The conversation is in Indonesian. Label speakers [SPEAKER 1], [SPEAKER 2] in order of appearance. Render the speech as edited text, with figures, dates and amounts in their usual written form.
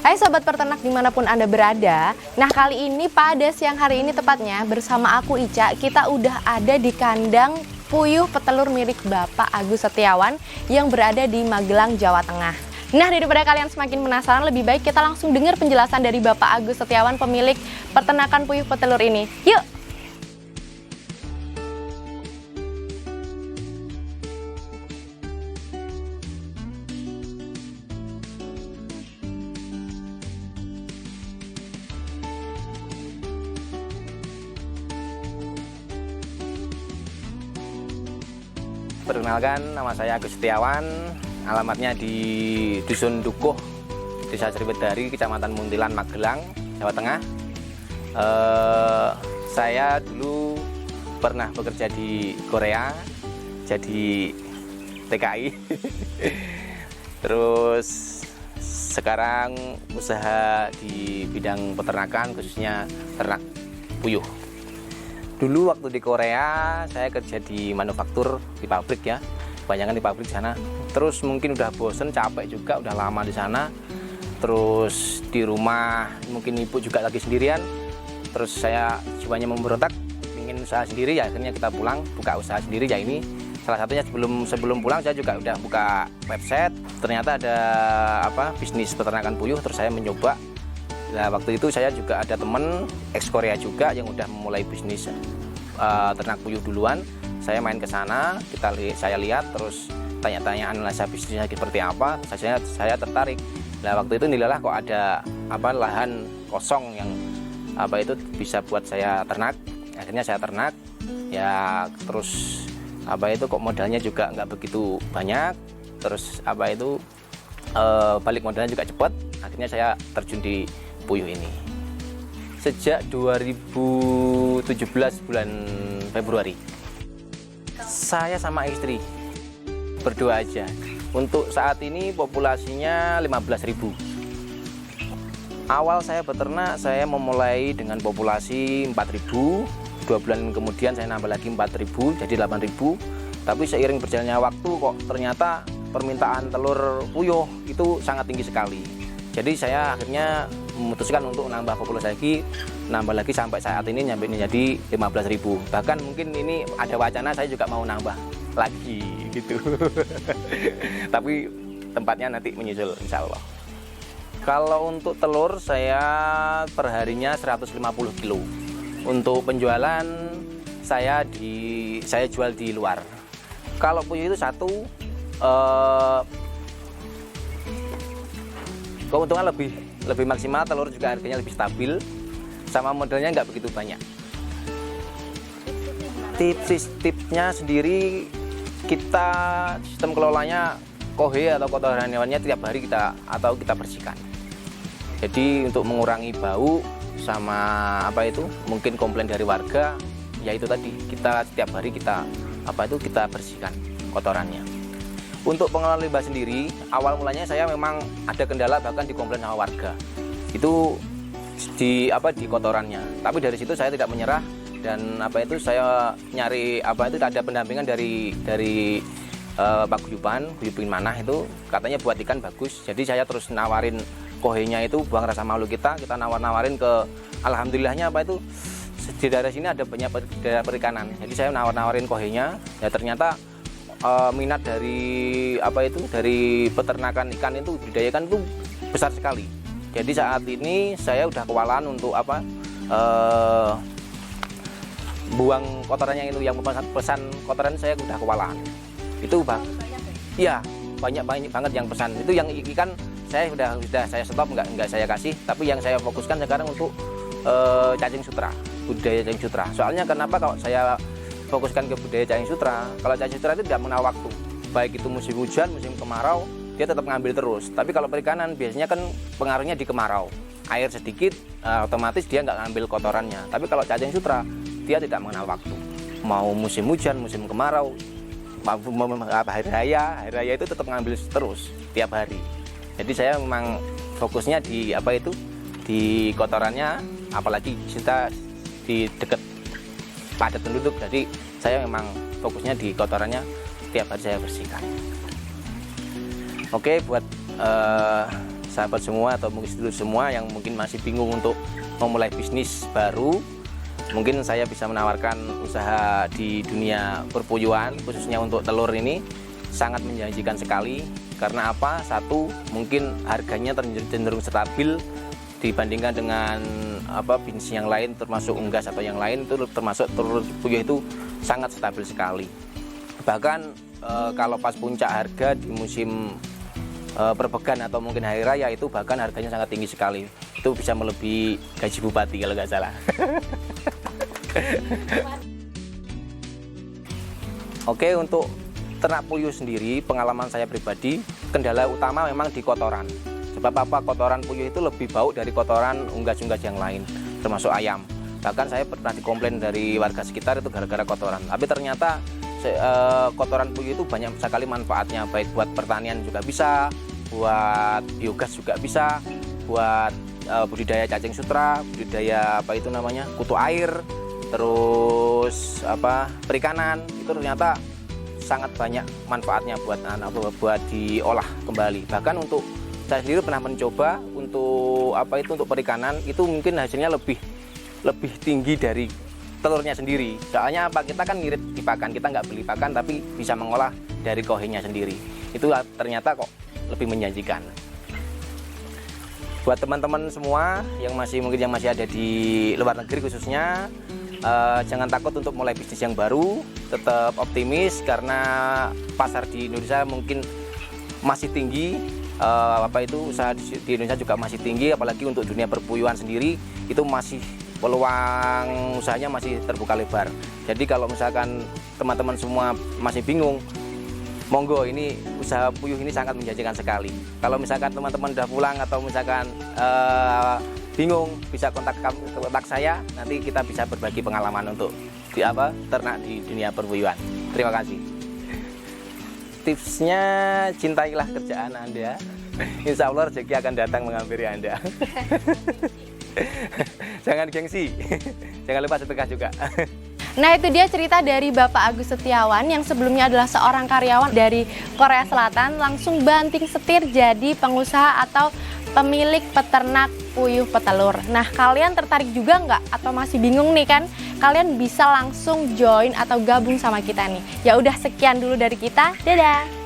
[SPEAKER 1] Hai sobat peternak dimanapun Anda berada. Nah kali ini pada siang hari ini tepatnya bersama aku Ica, kita udah ada di kandang puyuh petelur milik Bapak Agus Setiawan yang berada di Magelang, Jawa Tengah. Nah daripada kalian semakin penasaran, lebih baik kita langsung dengar penjelasan dari Bapak Agus Setiawan pemilik peternakan puyuh petelur ini. Yuk!
[SPEAKER 2] Perkenalkan, nama saya Agus Setiawan, alamatnya di Dusun Dukuh, Desa Sriwedari, Kecamatan Muntilan, Magelang, Jawa Tengah. Saya dulu pernah bekerja di Korea, jadi TKI. Terus sekarang usaha di bidang peternakan, khususnya ternak puyuh. Dulu waktu di Korea saya kerja di manufaktur, di pabrik ya, kebanyakan di pabrik sana. Terus mungkin udah bosen, capek juga, udah lama di sana. Terus di rumah mungkin ibu juga lagi sendirian. Terus saya jiwanya memberontak, ingin usaha sendiri ya, akhirnya kita pulang buka usaha sendiri ya ini. Salah satunya sebelum pulang saya juga udah buka website. Ternyata ada bisnis peternakan puyuh, terus saya mencoba. Nah, waktu itu saya juga ada temen ex-Korea juga yang udah memulai bisnis ternak puyuh duluan. Saya main ke sana, saya lihat, terus tanya-tanya analisa bisnisnya seperti apa. Saya tertarik. Nah, waktu itu nilailah kok ada lahan kosong yang bisa buat saya ternak. Akhirnya saya ternak. Ya terus kok modalnya juga nggak begitu banyak. Terus balik modalnya juga cepat. Akhirnya saya terjun di puyuh ini sejak 2017 bulan Februari. Saya sama istri berdua aja. Untuk saat ini populasinya 15.000. Awal saya beternak, saya memulai dengan populasi 4.000. 2 bulan kemudian saya nambah lagi 4.000, jadi 8.000. Tapi seiring berjalannya waktu kok ternyata permintaan telur puyuh itu sangat tinggi sekali. Jadi saya akhirnya memutuskan untuk nambah populasi lagi sampai saat ini nyampe jadi 15.000. Bahkan mungkin ini ada wacana saya juga mau nambah lagi gitu. Tapi tempatnya nanti menyusul insya Allah. Kalau untuk telur saya perharinya 150 kilo. Untuk penjualan saya jual di luar. Kalau puyuh itu satu keuntungan lebih maksimal, telur juga harganya lebih stabil, sama modalnya nggak begitu banyak. Tipsnya sendiri, kita sistem kelolanya kohe atau kotoran hewannya tiap hari kita bersihkan. Jadi untuk mengurangi bau sama mungkin komplain dari warga, ya itu tadi kita setiap hari kita bersihkan kotorannya. Untuk pengelolaan limbah sendiri, awal mulanya saya memang ada kendala, bahkan dikomplain sama warga. Itu di kotorannya. Tapi dari situ saya tidak menyerah dan saya nyari ada pendampingan dari Pak Guyupan Manah itu, katanya buat ikan bagus. Jadi saya terus nawarin kohenya itu, buang rasa malu kita nawarin ke, alhamdulillahnya di daerah sini ada banyak daerah perikanan. Jadi saya nawarin kohenya, ya ternyata minat dari dari peternakan ikan itu, budidaya ikan itu besar sekali. Jadi saat ini saya udah kewalahan untuk buang kotorannya itu, yang pesan kotoran saya udah kewalahan. Itu iya banyak banget yang pesan. Itu yang ikan saya sudah saya stop, nggak saya kasih. Tapi yang saya fokuskan sekarang untuk cacing sutra, budidaya cacing sutra. Soalnya kenapa kalau saya fokuskan ke budaya cacing sutra? Kalau cacing sutra itu tidak mengenal waktu, baik itu musim hujan, musim kemarau, dia tetap ngambil terus. Tapi kalau perikanan biasanya kan pengaruhnya di kemarau, air sedikit, otomatis dia nggak ngambil kotorannya. Tapi kalau cacing sutra, dia tidak mengenal waktu, mau musim hujan, musim kemarau, hari raya itu tetap ngambil terus tiap hari. Jadi saya memang fokusnya di di kotorannya, apalagi kita di dekat padat penduduk, jadi saya memang fokusnya di kotorannya, setiap hari saya bersihkan. Oke, buat sahabat semua atau mungkin sedulur semua yang mungkin masih bingung untuk memulai bisnis baru, mungkin saya bisa menawarkan usaha di dunia perpuyuhan, khususnya untuk telur ini sangat menjanjikan sekali. Karena apa? Satu, mungkin harganya cenderung stabil dibandingkan dengan bisnis yang lain, termasuk unggas atau yang lain, itu termasuk telur puyuh itu sangat stabil sekali. Bahkan kalau pas puncak harga di musim perpekan atau mungkin hari raya, itu bahkan harganya sangat tinggi sekali. Itu bisa melebihi gaji bupati kalau nggak salah. Oke, untuk ternak puyuh sendiri, pengalaman saya pribadi, kendala utama memang di kotoran. Sebab apa? Kotoran puyuh itu lebih bau dari kotoran unggas-unggas yang lain, termasuk ayam. Bahkan saya pernah dikomplain dari warga sekitar itu gara-gara kotoran. Tapi ternyata kotoran puyuh itu banyak sekali manfaatnya, baik buat pertanian juga bisa, buat biogas juga bisa, buat budidaya cacing sutra, budidaya kutu air, terus perikanan, itu ternyata sangat banyak manfaatnya buat diolah kembali. Bahkan untuk saya sendiri pernah mencoba untuk untuk perikanan, itu mungkin hasilnya lebih tinggi dari telurnya sendiri. Soalnya kita kan ngirit di pakan, kita nggak beli pakan tapi bisa mengolah dari kohenya sendiri. Itu ternyata kok lebih menjanjikan. Buat teman-teman semua yang masih ada di luar negeri khususnya, jangan takut untuk mulai bisnis yang baru, tetap optimis karena pasar di Indonesia mungkin masih tinggi. Usaha di Indonesia juga masih tinggi, apalagi untuk dunia perpuyuhan sendiri itu masih peluang usahanya masih terbuka lebar. Jadi kalau misalkan teman-teman semua masih bingung, monggo, ini usaha puyuh ini sangat menjanjikan sekali. Kalau misalkan teman-teman udah pulang atau misalkan bingung, bisa kontak saya, nanti kita bisa berbagi pengalaman untuk ternak di dunia perpuyuhan. Terima kasih. Tipsnya, cintailah kerjaan Anda. Insya Allah rezeki akan datang menghampiri Anda. Jangan gengsi, jangan lupa sedekah juga.
[SPEAKER 1] Nah, itu dia cerita dari Bapak Agus Setiawan yang sebelumnya adalah seorang karyawan dari Korea Selatan, langsung banting setir jadi pengusaha atau pemilik peternak puyuh petelur. Nah, kalian tertarik juga nggak? Atau masih bingung nih kan? Kalian bisa langsung join atau gabung sama kita nih. Ya udah, sekian dulu dari kita. Dadah!